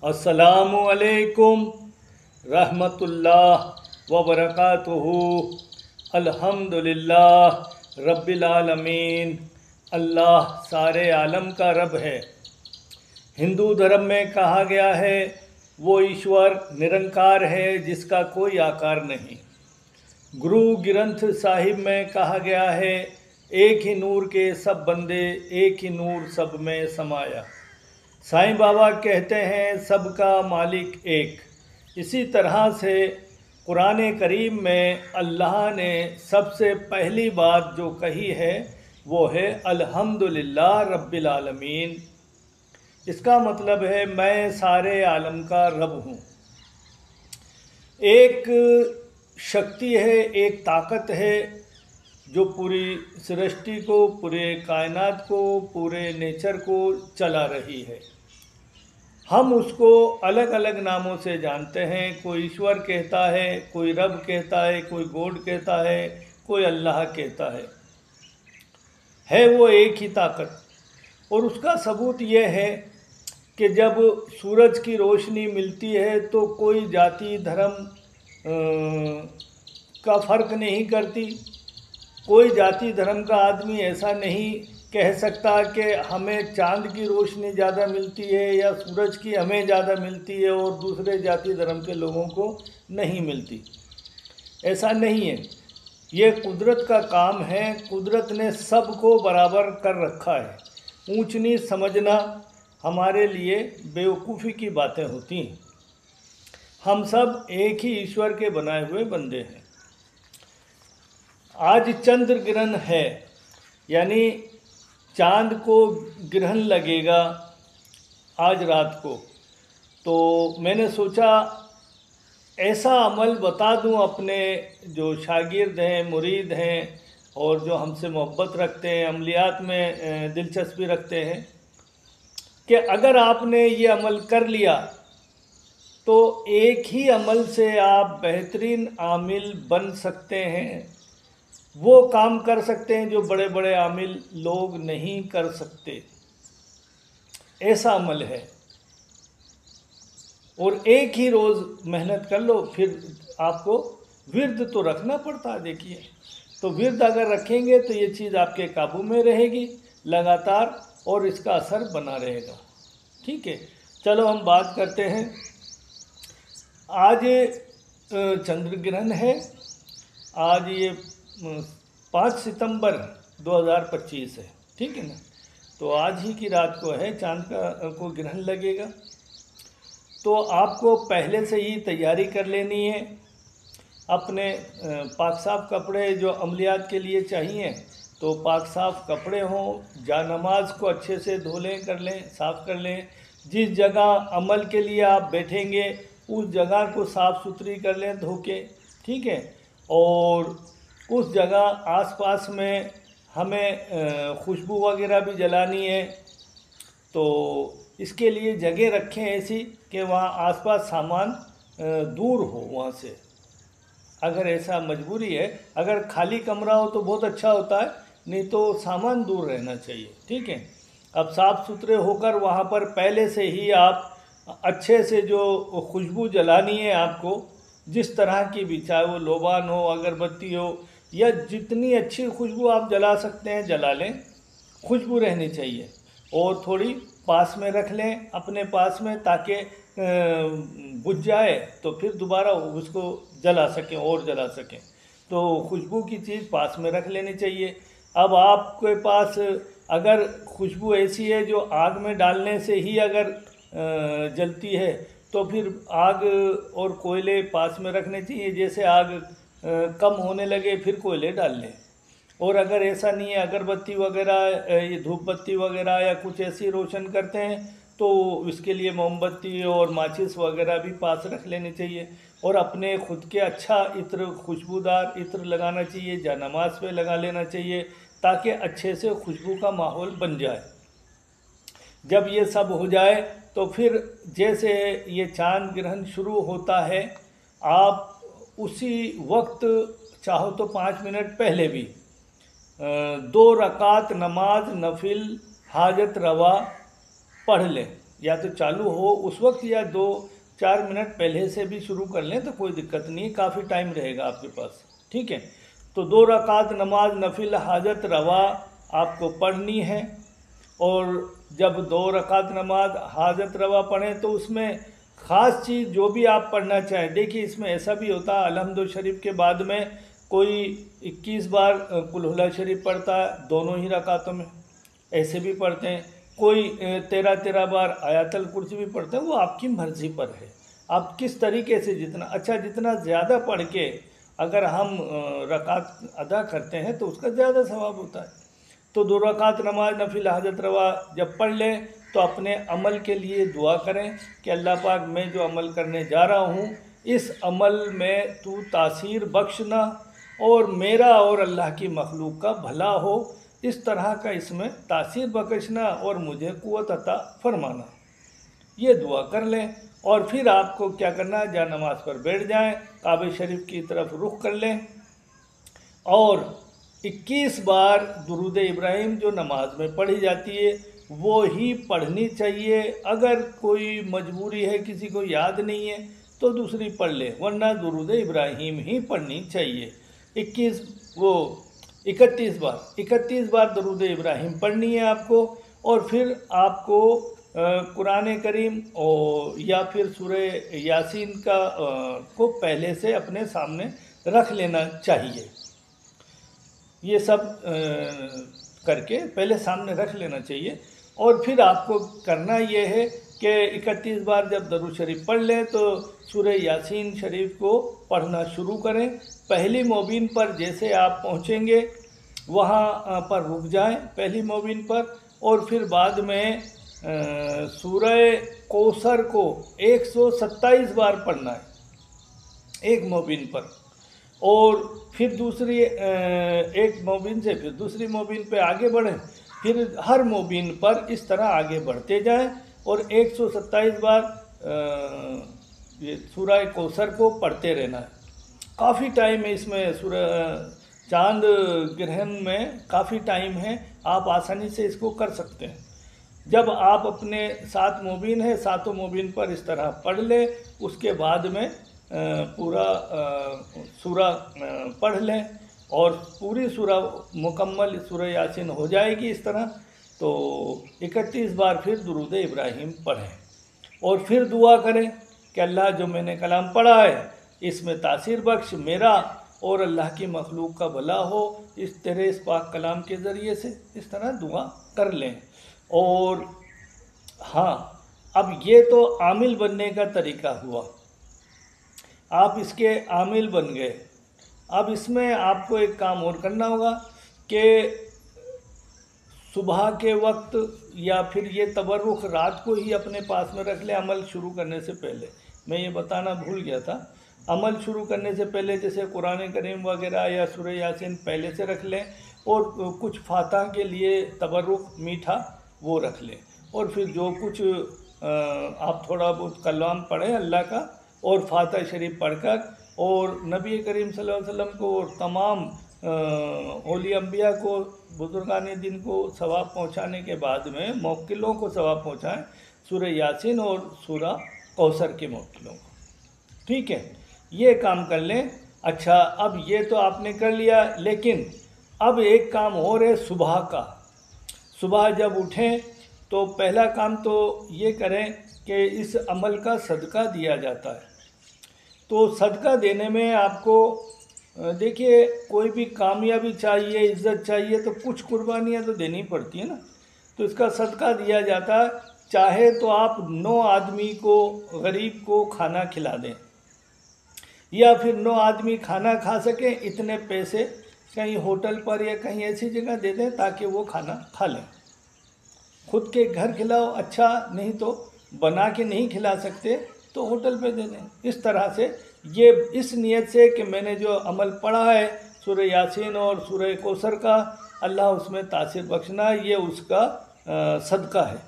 अस्सलामु अलैकुम रहमतुल्लाह व बरकातुहू। अल्हम्दुलिल्लाह रब्बिल आलमीन। अल्लाह सारे आलम का रब है। हिंदू धर्म में कहा गया है वो ईश्वर निरंकार है जिसका कोई आकार नहीं। गुरु ग्रंथ साहिब में कहा गया है एक ही नूर के सब बंदे, एक ही नूर सब में समाया। साईं बाबा कहते हैं सबका मालिक एक। इसी तरह से कुरान करीम में अल्लाह ने सबसे पहली बात जो कही है वो है अल्हम्दुलिल्लाह रब्बिल आलमीन। इसका मतलब है मैं सारे आलम का रब हूँ। एक शक्ति है, एक ताकत है जो पूरी सृष्टि को, पूरे कायनात को, पूरे नेचर को चला रही है। हम उसको अलग अलग नामों से जानते हैं। कोई ईश्वर कहता है, कोई रब कहता है, कोई गॉड कहता है, कोई अल्लाह कहता है वो एक ही ताकत। और उसका सबूत ये है कि जब सूरज की रोशनी मिलती है तो कोई जाति धर्म का फ़र्क नहीं करती। कोई जाति धर्म का आदमी ऐसा नहीं कह सकता कि हमें चांद की रोशनी ज़्यादा मिलती है या सूरज की हमें ज़्यादा मिलती है और दूसरे जाति धर्म के लोगों को नहीं मिलती। ऐसा नहीं है। ये कुदरत का काम है। कुदरत ने सबको बराबर कर रखा है। ऊंच नीच समझना हमारे लिए बेवकूफ़ी की बातें होती हैं। हम सब एक ही ईश्वर के बनाए हुए बंदे हैं। आज चंद्र ग्रहण है, यानी चांद को ग्रहण लगेगा आज रात को। तो मैंने सोचा ऐसा अमल बता दूं अपने जो शागिर्द हैं, मुरीद हैं और जो हमसे मोहब्बत रखते हैं, अमलियात में दिलचस्पी रखते हैं, कि अगर आपने ये अमल कर लिया तो एक ही अमल से आप बेहतरीन आमिल बन सकते हैं। वो काम कर सकते हैं जो बड़े बड़े आमिल लोग नहीं कर सकते। ऐसा अमल है। और एक ही रोज़ मेहनत कर लो। फिर आपको विर्द तो रखना पड़ता है। देखिए, तो विर्द अगर रखेंगे तो ये चीज़ आपके काबू में रहेगी लगातार और इसका असर बना रहेगा। ठीक है, चलो हम बात करते हैं। आज चंद्र ग्रहण है। आज ये 5 सितंबर 2025 है। ठीक है ना। तो आज ही की रात को है चांद को ग्रहण लगेगा। तो आपको पहले से ही तैयारी कर लेनी है। अपने पाक साफ कपड़े जो अमलियात के लिए चाहिए, तो पाक साफ कपड़े हों। जा नमाज को अच्छे से धो लें, कर लें, साफ़ कर लें। जिस जगह अमल के लिए आप बैठेंगे उस जगह को साफ़ सुथरी कर लें, धो के। ठीक है। और उस जगह आसपास में हमें खुशबू वगैरह भी जलानी है। तो इसके लिए जगह रखें ऐसी कि वहाँ आसपास सामान दूर हो वहाँ से। अगर ऐसा मजबूरी है, अगर खाली कमरा हो तो बहुत अच्छा होता है, नहीं तो सामान दूर रहना चाहिए। ठीक है। अब साफ़ सुथरे होकर वहाँ पर पहले से ही आप अच्छे से जो खुशबू जलानी है आपको, जिस तरह की भी, चाहे वो लोबान हो, अगरबत्ती हो, या जितनी अच्छी खुशबू आप जला सकते हैं जला लें। खुशबू रहनी चाहिए। और थोड़ी पास में रख लें अपने पास में, ताकि बुझ जाए तो फिर दोबारा उसको जला सकें और जला सकें। तो खुशबू की चीज़ पास में रख लेनी चाहिए। अब आपके पास अगर खुशबू ऐसी है जो आग में डालने से ही अगर जलती है, तो फिर आग और कोयले पास में रखने चाहिए। जैसे आग कम होने लगे फिर कोयले डाल लें। और अगर ऐसा नहीं है, अगरबत्ती वगैरह, ये धूप बत्ती वगैरह या कुछ ऐसी रोशन करते हैं, तो इसके लिए मोमबत्ती और माचिस वगैरह भी पास रख लेनी चाहिए। और अपने खुद के अच्छा इत्र, खुशबूदार इत्र लगाना चाहिए। जा नमाज पे लगा लेना चाहिए ताकि अच्छे से खुशबू का माहौल बन जाए। जब ये सब हो जाए तो फिर जैसे ये चांद ग्रहण शुरू होता है, आप उसी वक्त चाहो तो 5 मिनट पहले भी 2 रकात नमाज नफिल हाजत रवा पढ़ लें। या तो चालू हो उस वक्त या 2-4 मिनट पहले से भी शुरू कर लें तो कोई दिक्कत नहीं, काफ़ी टाइम रहेगा आपके पास। ठीक है, तो 2 रकात नमाज नफिल हाजत रवा आपको पढ़नी है। और जब 2 रकात नमाज हाजत रवा पढ़ें तो उसमें ख़ास चीज़ जो भी आप पढ़ना चाहें। देखिए इसमें ऐसा भी होता है अलहम्दुल शरीफ के बाद में कोई 21 बार कुल हुला शरीफ पढ़ता है दोनों ही रकातों में, ऐसे भी पढ़ते हैं। कोई 13 बार आयतल कुर्सी भी पढ़ते हैं, वो आपकी मर्ज़ी पर है, आप किस तरीके से जितना ज़्यादा पढ़ के अगर हम रकात अदा करते हैं तो उसका ज़्यादा सवाब होता है। तो 2 रकात नमाज नफिल हाजत रवा जब पढ़ लें तो अपने अमल के लिए दुआ करें कि अल्लाह पाक मैं जो अमल करने जा रहा हूँ इस अमल में तू तासीर बख्शना और मेरा और अल्लाह की मखलूक का भला हो, इस तरह का इसमें तासीर बख्शना और मुझे क़ुव्वत अता फरमाना, ये दुआ कर लें। और फिर आपको क्या करना है, जा नमाज पर बैठ जाएं, काबे शरीफ की तरफ रुख कर लें और 21 बार दुरूद इब्राहिम जो नमाज में पढ़ी जाती है वो ही पढ़नी चाहिए। अगर कोई मजबूरी है, किसी को याद नहीं है तो दूसरी पढ़ ले, वरना दुरूद इब्राहिम ही पढ़नी चाहिए। 31 बार दुरूद इब्राहिम पढ़नी है आपको। और फिर आपको कुरान करीम और या फिर सूरह यासीन का को पहले से अपने सामने रख लेना चाहिए। ये सब करके पहले सामने रख लेना चाहिए। और फिर आपको करना ये है कि 31 बार जब दरूद शरीफ पढ़ लें तो सूरह यासीन शरीफ को पढ़ना शुरू करें। पहली मोबिन पर जैसे आप पहुँचेंगे वहाँ पर रुक जाएं, पहली मोबिन पर, और फिर बाद में सूरह कौसर को 127 बार पढ़ना है एक मोबिन पर। और फिर दूसरी एक मोबिन से फिर दूसरी मोबिन पे आगे बढ़ें, फिर हर मोबिन पर इस तरह आगे बढ़ते जाएं और 127 बार ये सूरह कौसर को पढ़ते रहना है। काफ़ी टाइम है इसमें, चांद ग्रहण में काफ़ी टाइम है, आप आसानी से इसको कर सकते हैं। जब आप अपने 7 मोबिन है, 7 मोबिन पर इस तरह पढ़ ले, उसके बाद में पूरा सूरा पढ़ लें और पूरी सूरा मुकम्मल सूरह यासीन हो जाएगी इस तरह। तो 31 बार फिर दुरूद इब्राहिम पढ़ें और फिर दुआ करें कि अल्लाह जो मैंने कलाम पढ़ा है इसमें तासीर बख्श मेरा और अल्लाह की मखलूक का भला हो, इस तेरे इस पाक कलाम के ज़रिए से इस तरह दुआ कर लें। और हाँ, अब ये तो आमिल बनने का तरीका हुआ, आप इसके आमिल बन गए। अब इसमें आपको एक काम और करना होगा कि सुबह के वक्त या फिर ये तबर्रुख रात को ही अपने पास में रख लें अमल शुरू करने से पहले। मैं ये बताना भूल गया था, अमल शुरू करने से पहले जैसे कुरान करीम वगैरह या सूरह यासीन पहले से रख लें और कुछ फातह के लिए तबर्रुख मीठा वो रख लें। और फिर जो कुछ आप थोड़ा बहुत कलाम पढ़ें अल्लाह का और फातह शरीफ पढ़कर और नबी करीम सल्लल्लाहु अलैहि वसल्लम को और तमाम औलिया अंबिया को बुजुर्गान दिन को सवाब पहुँचाने के बाद में मौक्किलों को सवाब पहुँचाएँ सूरह यासीन और सूरह कौसर के मौक्किलों को। ठीक है, ये काम कर लें। अच्छा, अब ये तो आपने कर लिया, लेकिन अब एक काम और है सुबह का। सुबह जब उठें तो पहला काम तो ये करें कि इस अमल का सदका दिया जाता है। तो सदका देने में आपको देखिए कोई भी कामयाबी चाहिए, इज्जत चाहिए तो कुछ कुर्बानियाँ तो देनी पड़ती है ना। तो इसका सदका दिया जाता है, चाहे तो आप 9 आदमी को गरीब को खाना खिला दें या फिर 9 आदमी खाना खा सकें, इतने पैसे कहीं होटल पर या कहीं ऐसी जगह दे दें ताकि वो खाना खा लें। खुद के घर खिलाओ अच्छा, नहीं तो बना के नहीं खिला सकते तो होटल पे दे दें। इस तरह से ये इस नियत से कि मैंने जो अमल पढ़ा है सूरह यासीन और सूरह कौसर का, अल्लाह उसमें तासीर बख्शना, ये उसका सदका है।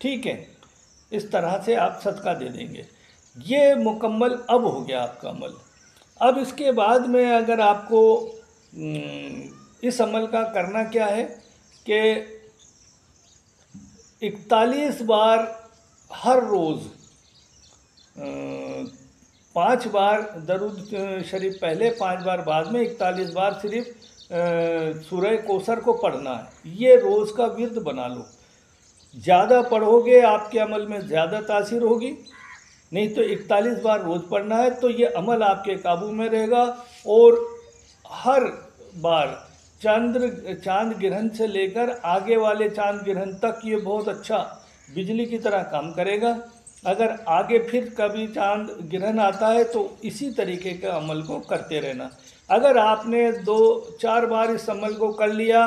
ठीक है, इस तरह से आप सदका दे देंगे। ये मुकम्मल अब हो गया आपका अमल। अब इसके बाद में अगर आपको इस अमल का करना क्या है कि 41 बार हर रोज़ 5 बार दरूद शरीफ पहले, 5 बार बाद में, 41 बार सिर्फ सूरह कौसर को पढ़ना है। ये रोज़ का विर्द बना लो। ज़्यादा पढ़ोगे आपके अमल में ज़्यादा तासीर होगी, नहीं तो 41 बार रोज़ पढ़ना है तो ये अमल आपके काबू में रहेगा। और हर बार चांद ग्रहण से लेकर आगे वाले चांद ग्रहण तक ये बहुत अच्छा बिजली की तरह काम करेगा। अगर आगे फिर कभी चांद ग्रहण आता है तो इसी तरीके के अमल को करते रहना। अगर आपने 2-4 बार इस अमल को कर लिया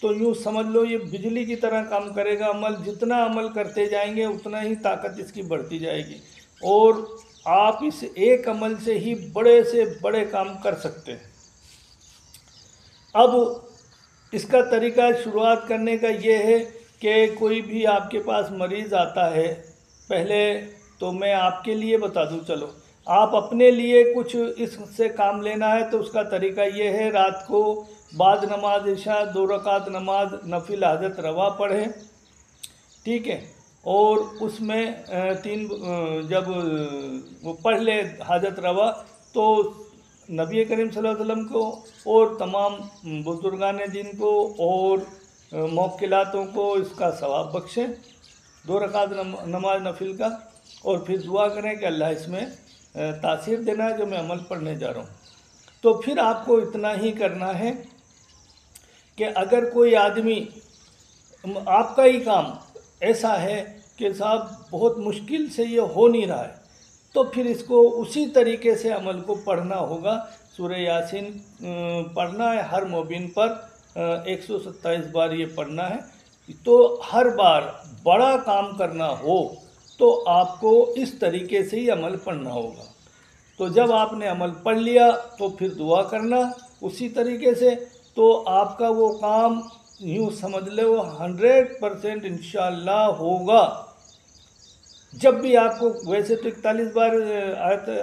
तो यूँ समझ लो ये बिजली की तरह काम करेगा अमल। जितना अमल करते जाएंगे उतना ही ताकत इसकी बढ़ती जाएगी और आप इस एक अमल से ही बड़े से बड़े काम कर सकते हैं। अब इसका तरीका शुरुआत करने का ये है कि कोई भी आपके पास मरीज़ आता है, पहले तो मैं आपके लिए बता दूं, चलो आप अपने लिए कुछ इससे काम लेना है तो उसका तरीका ये है, रात को बाद नमाज इशा 2 रकात नमाज नफिल हाजत रवा पढ़ें, ठीक है। और उसमें जब वो पढ़ ले हाजत रवा तो नबी करीम सल्लल्लाहु अलैहि वसल्लम को और तमाम बुजुर्गान दीन को और मौक्किलातों को इसका सवाब बख्शें 2 रकात नमाज नफिल का, और फिर दुआ करें कि अल्लाह इसमें तासीर देना है जो मैं अमल पढ़ने जा रहा हूँ। तो फिर आपको इतना ही करना है कि अगर कोई आदमी, आपका ही काम ऐसा है कि साहब बहुत मुश्किल से ये हो नहीं रहा है, तो फिर इसको उसी तरीके से अमल को पढ़ना होगा। सूरह यासीन पढ़ना है हर मोबिन पर 127 बार ये पढ़ना है। तो हर बार बड़ा काम करना हो तो आपको इस तरीके से ही अमल पढ़ना होगा। तो जब आपने अमल पढ़ लिया तो फिर दुआ करना उसी तरीके से, तो आपका वो काम यूँ समझ लो 100% इंशाअल्लाह होगा। जब भी आपको, वैसे तो 41 बार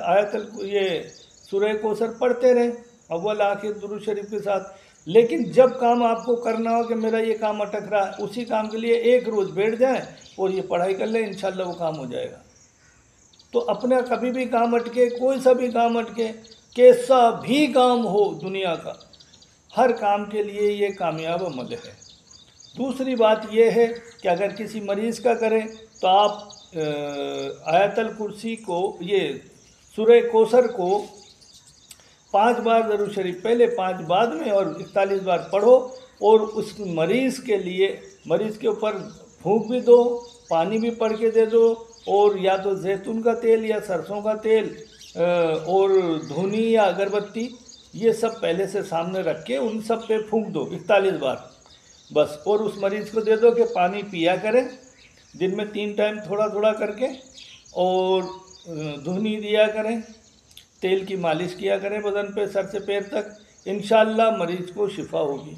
आयतल ये सूरह कौसर पढ़ते रहें अव्वल आखिर दुरूद शरीफ के साथ, लेकिन जब काम आपको करना हो कि मेरा ये काम अटक रहा है, उसी काम के लिए एक रोज़ बैठ जाएं और ये पढ़ाई कर लें, इंशाअल्लाह वो काम हो जाएगा। तो अपना कभी भी काम अटके, कोई सा भी काम अटके, कैसा भी काम हो दुनिया का, हर काम के लिए ये कामयाब अमल है। दूसरी बात ये है कि अगर किसी मरीज़ का करें तो आप आयतल कुर्सी को, ये सूरह कौसर को 5 बार दरूद शरीफ पहले, 5 बाद में और 41 बार पढ़ो और उस मरीज़ के लिए, मरीज़ के ऊपर फूंक भी दो, पानी भी पढ़ के दे दो, और या तो जैतून का तेल या सरसों का तेल और धुनी या अगरबत्ती, ये सब पहले से सामने रख के उन सब पे फूंक दो 41 बार बस। और उस मरीज़ को दे दो कि पानी पिया करें दिन में 3 टाइम थोड़ा थोड़ा करके, और धुनी दिया करें, तेल की मालिश किया करें बदन पे सर से पैर तक। इंशाअल्लाह मरीज़ को शिफा होगी।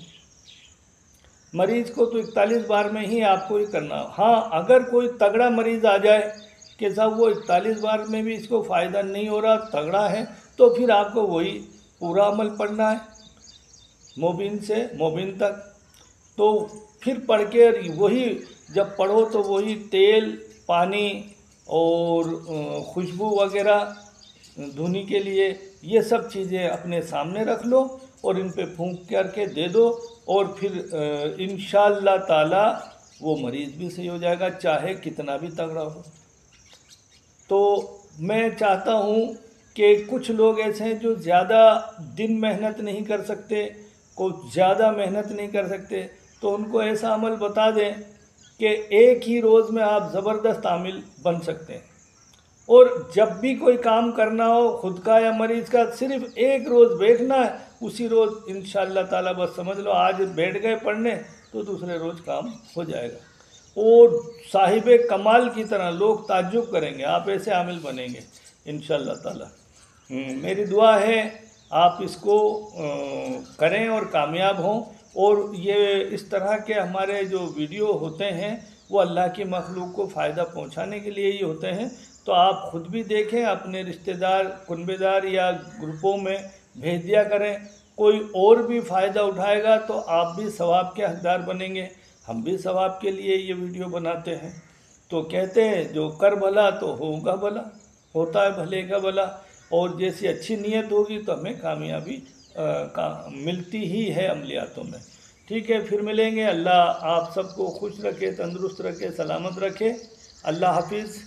मरीज़ को तो 41 बार में ही आपको ही करना। हाँ, अगर कोई तगड़ा मरीज़ आ जाए कि साहब वो 41 बार में भी इसको फ़ायदा नहीं हो रहा, तगड़ा है, तो फिर आपको वही पूरा अमल पढ़ना है मोबिन से मोबिन तक। तो फिर पढ़ के वही जब पढ़ो तो वही तेल, पानी और खुशबू वगैरह धुनी के लिए ये सब चीज़ें अपने सामने रख लो और इन पे फूंक करके दे दो, और फिर इंशाअल्लाह ताला वो मरीज़ भी सही हो जाएगा, चाहे कितना भी तगड़ा हो। तो मैं चाहता हूँ कि कुछ लोग ऐसे हैं जो ज़्यादा दिन मेहनत नहीं कर सकते, को ज़्यादा मेहनत नहीं कर सकते, तो उनको ऐसा अमल बता दें कि एक ही रोज़ में आप ज़बरदस्त आमिल बन सकते हैं। और जब भी कोई काम करना हो खुद का या मरीज़ का, सिर्फ एक रोज़ बैठना है, उसी रोज़ इंशाअल्लाह ताला बस समझ लो आज बैठ गए पढ़ने तो दूसरे रोज़ काम हो जाएगा। और साहिबे कमाल की तरह लोग ताज्जुब करेंगे, आप ऐसे आमिल बनेंगे इंशाअल्लाह ताला। मेरी दुआ है आप इसको करें और कामयाब हों। और ये इस तरह के हमारे जो वीडियो होते हैं वो अल्लाह की मखलूक को फ़ायदा पहुंचाने के लिए ही होते हैं। तो आप ख़ुद भी देखें, अपने रिश्तेदार, कुनबेदार या ग्रुपों में भेज दिया करें। कोई और भी फ़ायदा उठाएगा तो आप भी सवाब के हकदार बनेंगे। हम भी सवाब के लिए ये वीडियो बनाते हैं। तो कहते हैं जो कर भला तो होगा भला, होता है भले का भला। और जैसी अच्छी नीयत होगी तो हमें कामयाबी मिलती ही है अमलियातों में। ठीक है, फिर मिलेंगे। अल्लाह आप सबको खुश रखे, तंदुरुस्त रखे, सलामत रखे। अल्लाह हाफिज़।